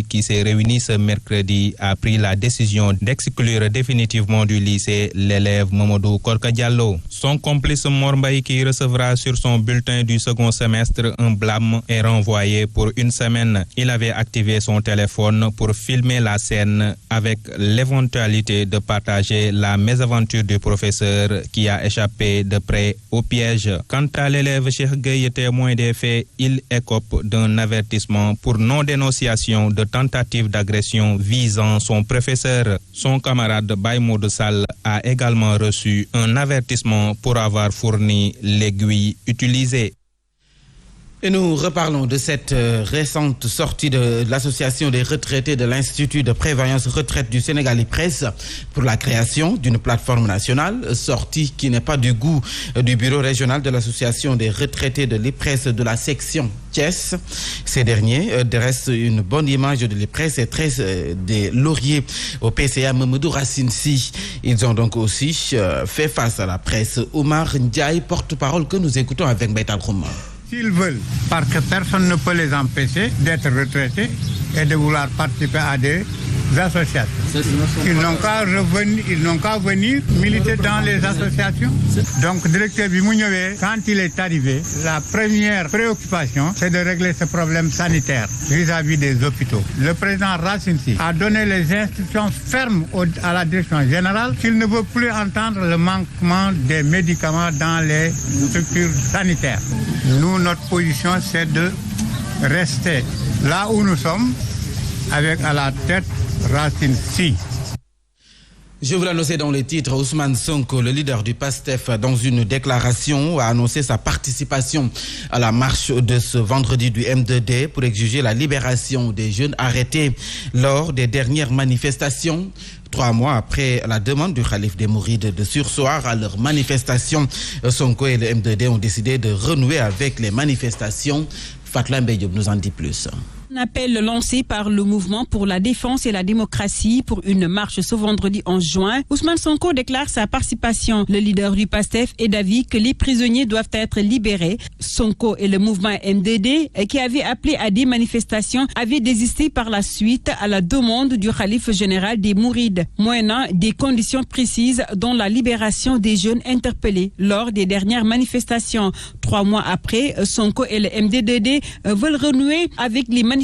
qui s'est réuni ce mercredi a pris la décision d'exclure définitivement du lycée l'élève Mamadou Korka Diallo. Son complice Mor Mbaye, qui recevra sur son bulletin du second semestre un blâme, est renvoyé pour une semaine. Il avait activé son téléphone pour filmer la scène avec l'éventualité de partager la mésaventure du professeur qui a échappé de près au piège. Quant à l'élève Cheikh Gueye, témoin des faits, il écope d'un avertissement pour non-dénonciation de tentative d'agression visant son professeur. Son camarade Baïmoud Sall a également reçu un avertissement pour avoir fourni l'aiguille utilisée. Et nous reparlons de cette récente sortie de l'association des retraités de l'Institut de prévoyance retraite du Sénégal, IPRES, pour la création d'une plateforme nationale, sortie qui n'est pas du goût du bureau régional de l'association des retraités de l'IPRES de la section Thiès. Ces derniers dressent une bonne image de l'IPRES et tressent des lauriers au PCA Mamadou Racine Sy. Ils ont donc aussi fait face à la presse. Oumar Ndiaye, porte-parole, que nous écoutons avec Mbaye Talkouma. S'ils veulent, parce que personne ne peut les empêcher d'être retraités et de vouloir participer à des associations. Ils n'ont qu'à venir militer dans les associations. Donc, directeur Bimouniové, quand il est arrivé, la première préoccupation, c'est de régler ce problème sanitaire vis-à-vis des hôpitaux. Le président Racine Sy a donné les instructions fermes à la direction générale qu'il ne veut plus entendre le manquement des médicaments dans les structures sanitaires. Nous, notre position, c'est de rester là où nous sommes, avec à la tête Racine Sy. Je vous l'annonçais dans les titres, Ousmane Sonko, le leader du PASTEF, dans une déclaration, a annoncé sa participation à la marche de ce vendredi du M2D pour exiger la libération des jeunes arrêtés lors des dernières manifestations. 3 mois après la demande du Khalife des Mourides de surseoir à leur manifestation, Sonko et le M2D ont décidé de renouer avec les manifestations. Fatla Mbeyjob nous en dit plus. Un appel lancé par le mouvement pour la défense et la démocratie pour une marche ce vendredi 11 juin. Ousmane Sonko déclare sa participation. Le leader du PASTEF est d'avis que les prisonniers doivent être libérés. Sonko et le mouvement MDD, qui avait appelé à des manifestations, avaient désisté par la suite à la demande du Khalife général des Mourides, moyennant des conditions précises dont la libération des jeunes interpellés lors des dernières manifestations. 3 mois après, Sonko et le MDD veulent renouer avec les manifestations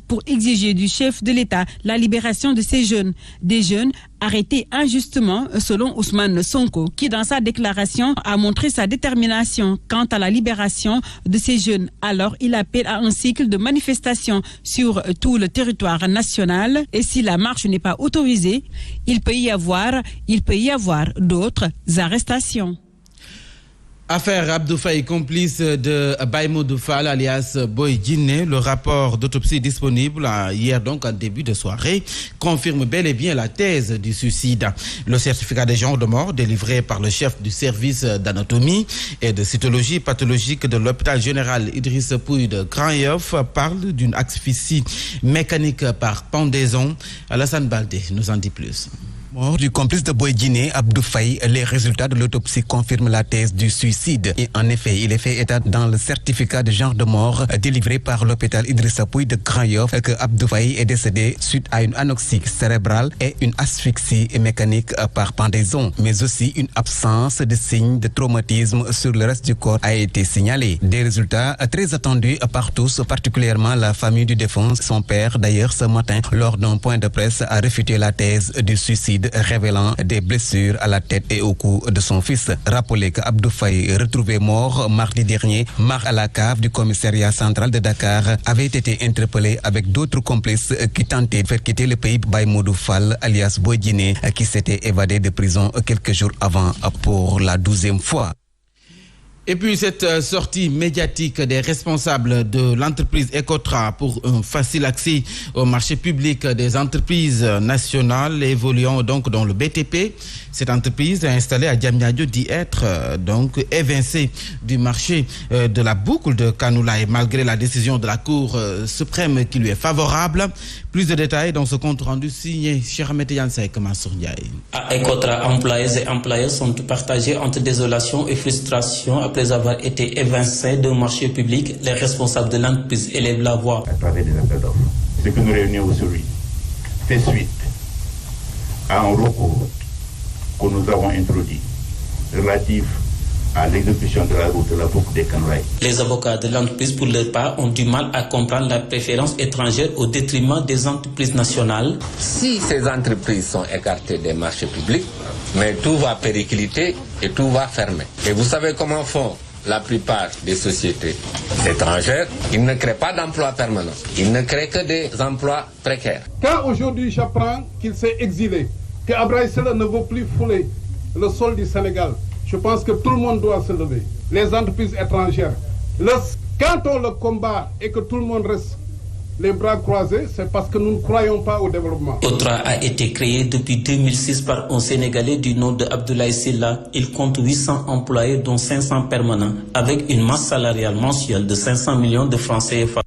pour exiger du chef de l'État la libération de ces jeunes. Des jeunes arrêtés injustement, selon Ousmane Sonko, qui dans sa déclaration a montré sa détermination quant à la libération de ces jeunes. Alors, il appelle à un cycle de manifestations sur tout le territoire national. Et si la marche n'est pas autorisée, il peut y avoir d'autres arrestations. Affaire Abdou Faye, complice de Baïmoud Fall alias Boy Djiné. Le rapport d'autopsie disponible hier, donc en début de soirée, confirme bel et bien la thèse du suicide. Le certificat de genre de mort délivré par le chef du service d'anatomie et de cytologie pathologique de l'hôpital général Idriss Pouye de Grand Yoff parle d'une asphyxie mécanique par pendaison. Alassane Baldé nous en dit plus. Mort du complice de Boy Djiné, Abdou Faye, les résultats de l'autopsie confirment la thèse du suicide. Et en effet, il est fait état dans le certificat de genre de mort délivré par l'hôpital Idrissa Pouye de Grand Yoff que Abdou Faye est décédé suite à une anoxie cérébrale et une asphyxie mécanique par pendaison. Mais aussi une absence de signes de traumatisme sur le reste du corps a été signalée. Des résultats très attendus par tous, particulièrement la famille du défunt. Son père, d'ailleurs, ce matin, lors d'un point de presse, a réfuté la thèse du suicide, révélant des blessures à la tête et au cou de son fils. Rappelez que Abdou Faye, retrouvé mort mardi dernier, à la cave du commissariat central de Dakar, avait été interpellé avec d'autres complices qui tentaient de faire quitter le pays. Baïmoud Fall, alias Boy Djiné, qui s'était évadé de prison quelques jours avant pour la 12e fois. Et puis cette sortie médiatique des responsables de l'entreprise Ecotra pour un facile accès au marché public des entreprises nationales évoluant donc dans le BTP. Cette entreprise installée à Diamniadio dit être donc évincée du marché de la boucle de Kanoula, et malgré la décision de la Cour suprême qui lui est favorable. Plus de détails dans ce compte rendu signé Cheikh Yansaïk Mansour Ndiaye. À Ecotra, employés et employés sont partagés entre désolation et frustration après avoir été évincés d'un marché public. Les responsables de l'entreprise élèvent la voix. À travers des appels d'offres. Ce qui nous réunit aujourd'hui fait suite à un recours que nous avons introduit relatif à l'exécution de la route de la boucle des Canaries. Les avocats de l'entreprise, pour leur part, ont du mal à comprendre la préférence étrangère au détriment des entreprises nationales. Si ces entreprises sont écartées des marchés publics, mais tout va péricliter et tout va fermer. Et vous savez comment font la plupart des sociétés étrangères? Ils ne créent pas d'emplois permanents. Ils ne créent que des emplois précaires. Quand aujourd'hui j'apprends qu'il s'est exilé, que Abraï Sela ne veut plus fouler le sol du Sénégal, je pense que tout le monde doit se lever. Les entreprises étrangères. Quand on le combat et que tout le monde reste les bras croisés, c'est parce que nous ne croyons pas au développement. OTRA a été créé depuis 2006 par un Sénégalais du nom de Abdoulaye Sylla. Il compte 800 employés, dont 500 permanents, avec une masse salariale mensuelle de 500 millions de francs CFA.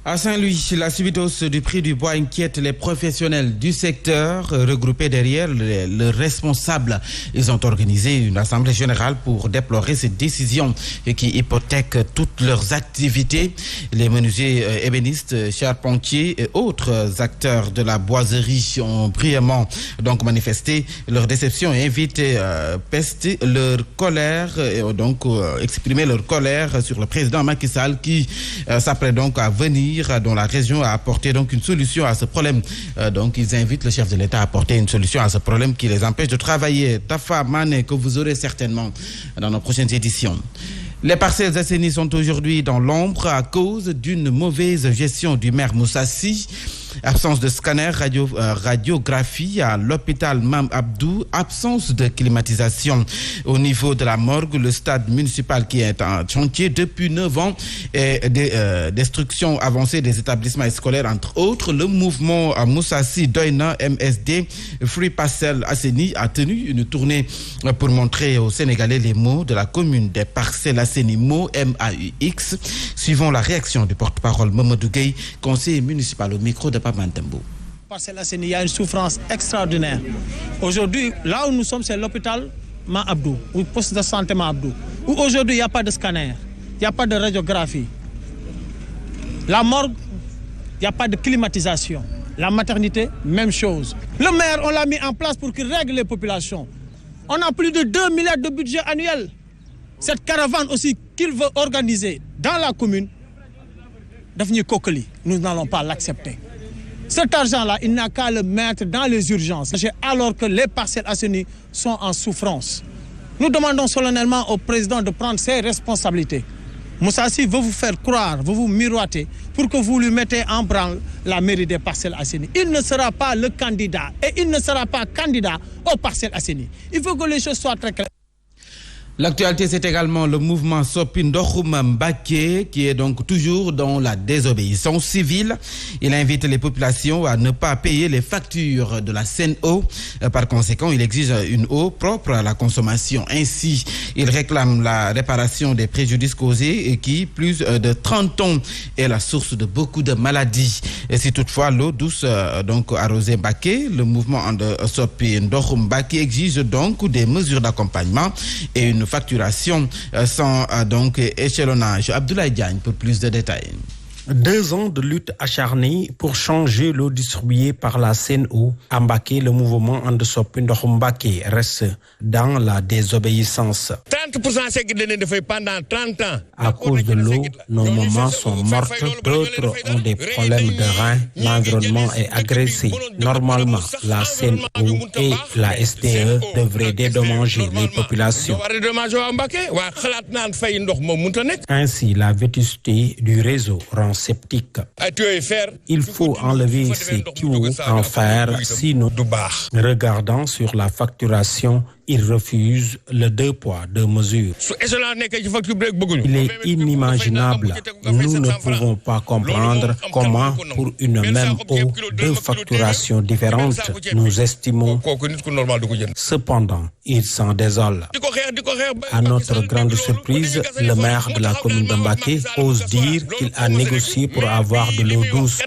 À Saint-Louis, la subite hausse du prix du bois inquiète les professionnels du secteur regroupés derrière le responsable. Ils ont organisé une assemblée générale pour déplorer cette décision qui hypothèque toutes leurs activités. Les menuisiers ébénistes, charpentiers et autres acteurs de la boiserie ont brièvement manifesté leur déception et invité pester leur colère et exprimer leur colère sur le président Macky Sall qui s'apprête donc à venir dans la région à apporter une solution à ce problème. Ils invitent le chef de l'État à apporter une solution à ce problème qui les empêche de travailler. Tafa Mané, que vous aurez certainement dans nos prochaines éditions. Les Parcelles Assainies sont aujourd'hui dans l'ombre à cause d'une mauvaise gestion du maire Moussassi. Absence de scanner, radiographie à l'hôpital Mam Abdou, absence de climatisation au niveau de la morgue, le stade municipal qui est en chantier depuis 9 ans et destruction avancée des établissements scolaires, entre autres. Le mouvement Moussassi Doina MSD Free Parcelles Assainies a tenu une tournée pour montrer aux Sénégalais les mots de la commune des Parcelles Assainies, mots MAUX. Suivant la réaction du porte-parole Mamadou Gueye, conseiller municipal au micro de Parcelles Assainies, il y a une souffrance extraordinaire. Aujourd'hui, là où nous sommes, c'est l'hôpital Ma Abdou, ou le poste de santé Ma Abdou, où aujourd'hui il n'y a pas de scanner, il n'y a pas de radiographie. La morgue, il n'y a pas de climatisation. La maternité, même chose. Le maire, on l'a mis en place pour qu'il règle les populations. On a plus de 2 milliards de budget annuel. Cette caravane aussi qu'il veut organiser dans la commune, devenir Kokoli, nous n'allons pas l'accepter. Cet argent-là, il n'a qu'à le mettre dans les urgences, alors que les Parcelles Assainies sont en souffrance. Nous demandons solennellement au président de prendre ses responsabilités. Moussassi veut vous faire croire, veut vous miroiter pour que vous lui mettez en branle la mairie des Parcelles Assainies. Il ne sera pas le candidat et il ne sera pas candidat aux Parcelles Assainies. Il faut que les choses soient très claires. L'actualité, c'est également le mouvement Sopi Ndokhum Mbaké qui est donc toujours dans la désobéissance civile. Il invite les populations à ne pas payer les factures de la Sen'Eau. Par conséquent, il exige une eau propre à la consommation. Ainsi, il réclame la réparation des préjudices causés et qui, plus de 30 ans, est la source de beaucoup de maladies. Et si toutefois l'eau douce arrosée Mbaké, le mouvement Sopi Ndokhum Mbaké exige donc des mesures d'accompagnement et une facturation sans échelonnage. Abdoulaye Diagne pour plus de détails. 2 ans de lutte acharnée pour changer l'eau distribuée par la Sen'Eau. À Mbaké, le mouvement Sopi Ndokhum Mbaké reste dans la désobéissance. 30% c'est que pendant 30 ans. À cause de l'eau, nos mamans sont mortes, d'autres ont des problèmes de reins, l'environnement est agressé. Normalement, la Sen'Eau et la SDE devraient dédommager les populations. Ainsi, la vétusté du réseau rend sceptique. Il faut enlever ces tuyaux en fer, sinon, regardant sur la facturation, il refuse le 2 poids, 2 mesures. Il est inimaginable. Nous ne pouvons pas comprendre comment, pour une même eau, 2 facturations différentes, nous estimons. Cependant, il s'en désole. À notre grande surprise, le maire de la commune de Mbaké ose dire qu'il a négocié pour avoir de l'eau douce.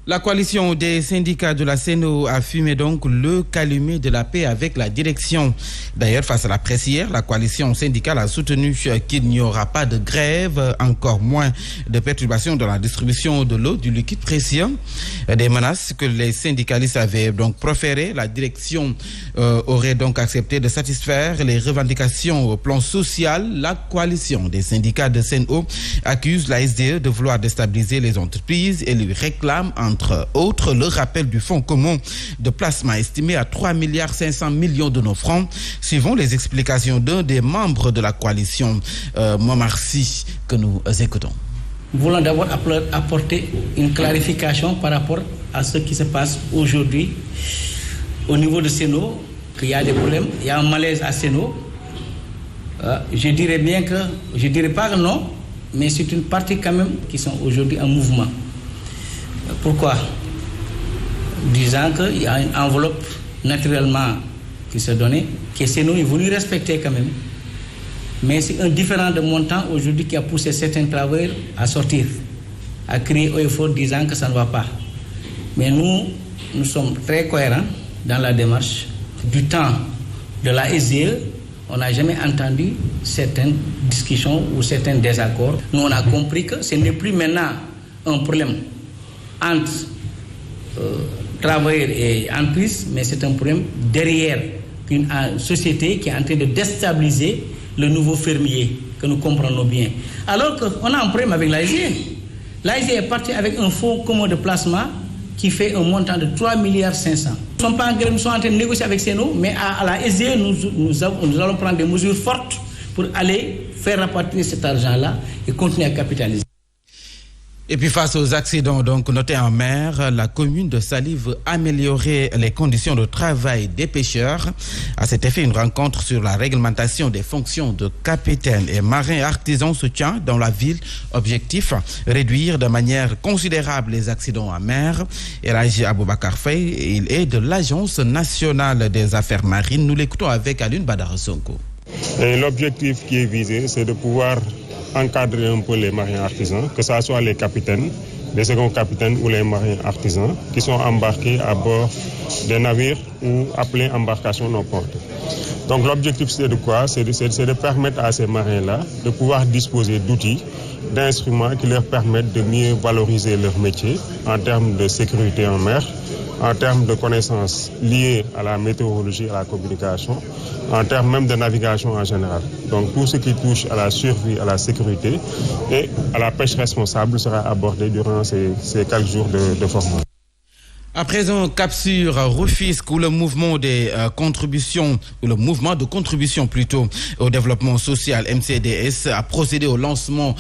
La coalition des syndicats de la CNO a fumé donc le calumet de la paix avec la direction. D'ailleurs, face à la presse hier, la coalition syndicale a soutenu qu'il n'y aura pas de grève, encore moins de perturbations dans la distribution de l'eau, du liquide précieux. Des menaces que les syndicalistes avaient donc proférées. La direction aurait donc accepté de satisfaire les revendications au plan social. La coalition des syndicats de CNO accuse la SDE de vouloir déstabiliser les entreprises et lui réclame entre autres le rappel du fonds commun de placement estimé à 3,5 milliards de nos francs, suivant les explications d'un des membres de la coalition, Momar Sy, que nous écoutons. Nous voulons d'abord apporter une clarification par rapport à ce qui se passe aujourd'hui au niveau de Seno, qu'il y a des problèmes, il y a un malaise à Seno. Je dirais bien que, je dirais pas que non, mais c'est une partie quand même qui sont aujourd'hui en mouvement. Pourquoi? Disant qu'il y a une enveloppe naturellement qui se donnait, que Seno est voulu respecter quand même. Mais c'est un différent de montant aujourd'hui qui a poussé certains travailleurs à sortir, à crier haut et fort disant que ça ne va pas. Mais nous sommes très cohérents dans la démarche. Du temps de la SDE, on n'a jamais entendu certaines discussions ou certains désaccords. Nous, on a compris que ce n'est plus maintenant un problème entre travailleurs et entreprises, mais c'est un problème derrière une société qui est en train de déstabiliser le nouveau fermier, que nous comprenons bien. Alors qu'on a un problème avec l'AIG. L'AIG est parti avec un fonds commun de placement qui fait un montant de 3,5 milliards. Nous ne sommes pas en grève, nous sommes en train de négocier avec CNO, mais à la SDE, nous allons prendre des mesures fortes pour aller faire rapatrier cet argent-là et continuer à capitaliser. Et puis face aux accidents donc notés en mer, la commune de Saly veut améliorer les conditions de travail des pêcheurs. À cet effet, une rencontre sur la réglementation des fonctions de capitaine et marin artisan se tient dans la ville. Objectif, réduire de manière considérable les accidents en mer. Elhaji Aboubakar Faye, il est de l'Agence nationale des affaires marines. Nous l'écoutons avec Alioune Badara Sonko. L'objectif qui est visé, c'est de pouvoir encadrer un peu les marins artisans, que ce soit les capitaines, les seconds capitaines ou les marins artisans qui sont embarqués à bord des navires ou appelés embarcations non portées. Donc l'objectif c'est de quoi? C'est de permettre à ces marins-là de pouvoir disposer d'outils, d'instruments qui leur permettent de mieux valoriser leur métier en termes de sécurité en mer, en termes de connaissances liées à la météorologie, à la communication, en termes même de navigation en général. Donc tout ce qui touche à la survie, à la sécurité et à la pêche responsable sera abordé durant ces quelques jours de formation. À présent, cap sur Rufisque, où le mouvement des contributions, ou le mouvement de contribution plutôt au développement social MCDS a procédé au lancement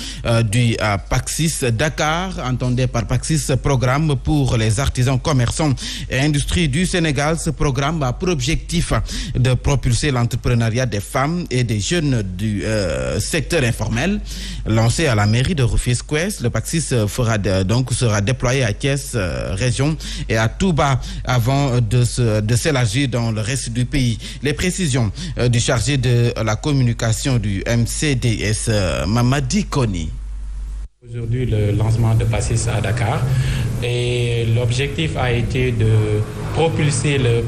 du Paxis Dakar, entendez par Paxis, programme pour les artisans, commerçants et industries du Sénégal. Ce programme a pour objectif de propulser l'entrepreneuriat des femmes et des jeunes du secteur informel. Lancé à la mairie de Rufisque-Ouest, le Paxis sera déployé à Thiès, région, et à Touba avant de s'élargir dans le reste du pays. Les précisions du chargé de la communication du MCDS, Mamadi Koni. Aujourd'hui, le lancement de Paxis à Dakar, et l'objectif a été de propulser le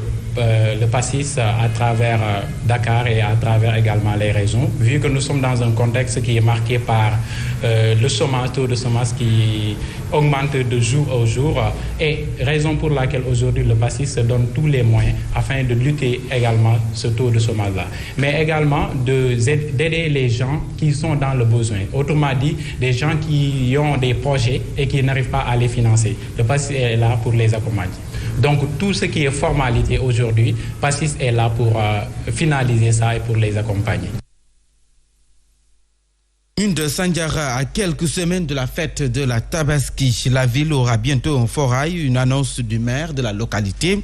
Paxis à travers Dakar et à travers également les régions, vu que nous sommes dans un contexte qui est marqué par le chômage, taux de chômage qui augmente de jour au jour, et raison pour laquelle aujourd'hui le Paxis se donne tous les moyens afin de lutter également ce taux de chômage-là, mais également d'aider les gens qui sont dans le besoin. Autrement dit, des gens qui ont des projets et qui n'arrivent pas à les financer. Le Paxis est là pour les accompagner. Donc tout ce qui est formalité aujourd'hui, Paxis est là pour finaliser ça et pour les accompagner. Une de Sandiara, à quelques semaines de la fête de la Tabaski, la ville aura bientôt un forail, une annonce du maire de la localité.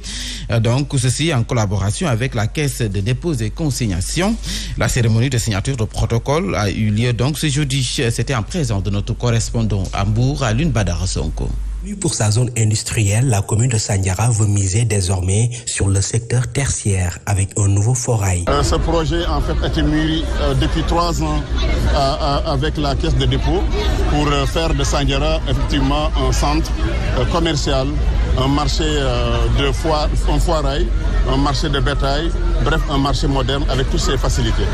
Donc ceci en collaboration avec la caisse de dépôt et consignation. La cérémonie de signature de protocole a eu lieu donc ce jeudi. C'était en présence de notre correspondant à Mbour, Alioune Badara Sonko. Plus pour sa zone industrielle, la commune de Sandiara veut miser désormais sur le secteur tertiaire avec un nouveau forail. Ce projet en fait a été mûri depuis 3 ans avec la caisse de dépôt pour faire de Sandiara effectivement un centre commercial, un marché un foirail, un marché de bétail, bref un marché moderne avec toutes ses facilités.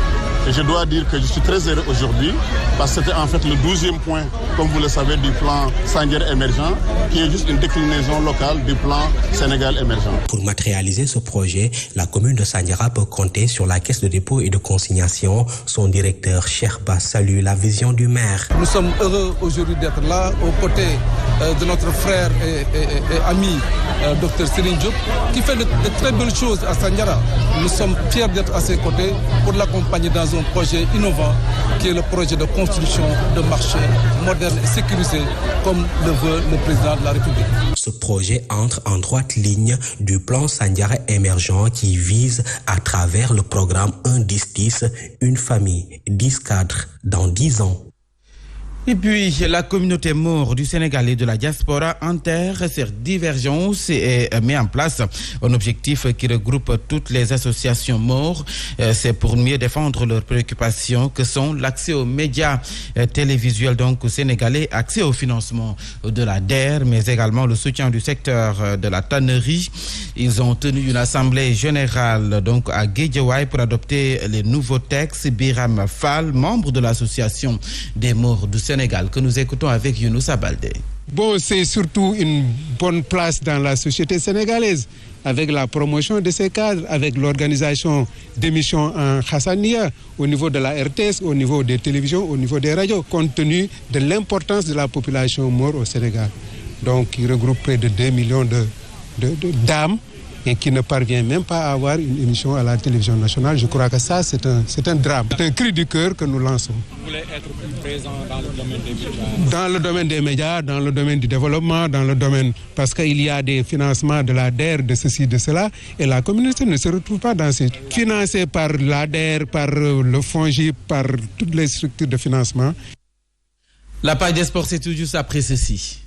Et je dois dire que je suis très heureux aujourd'hui parce que c'était en fait le 12e point, comme vous le savez, du plan Sandiara émergent, qui est juste une déclinaison locale du plan Sénégal émergent. Pour matérialiser ce projet, la commune de Sandiara peut compter sur la caisse de dépôt et de consignation. Son directeur, Cheikh Ba, salue la vision du maire. Nous sommes heureux aujourd'hui d'être là, aux côtés de notre frère et ami, Dr Céline Diop, qui fait de très belles choses à Sandiara. Nous sommes fiers d'être à ses côtés pour l'accompagner dans un projet innovant qui est le projet de construction de marchés modernes et sécurisés comme le veut le président de la République. Ce projet entre en droite ligne du plan Sandiara émergent qui vise à travers le programme 1-10-10, une famille, 10 cadres dans 10 ans. Et puis, la communauté maure du Sénégal et de la diaspora enterre ces divergences et met en place un objectif qui regroupe toutes les associations maures. C'est pour mieux défendre leurs préoccupations que sont l'accès aux médias télévisuels donc sénégalais, accès au financement de la DER, mais également le soutien du secteur de la tannerie. Ils ont tenu une assemblée générale donc à Guédiawaye pour adopter les nouveaux textes. Biram Fall, membre de l'association des maures du Sénégal, que nous écoutons avec Younoussa Baldé. Bon, c'est surtout une bonne place dans la société sénégalaise, avec la promotion de ces cadres, avec l'organisation d'émissions en Hassania, au niveau de la RTS, au niveau des télévisions, au niveau des radios, compte tenu de l'importance de la population maure au Sénégal. Donc, il regroupe près de 2 millions d'âmes et qui ne parvient même pas à avoir une émission à la télévision nationale. Je crois que ça, c'est un drame. C'est un cri du cœur que nous lançons. Vous voulez être plus présent dans le domaine des médias? Dans le domaine des médias, dans le domaine du développement, dans le domaine... Parce qu'il y a des financements de la DER, de ceci, de cela, et la communauté ne se retrouve pas dans ces... Financés par la DER, par le FONGIP, par toutes les structures de financement. La page des sports, c'est tout juste après ceci.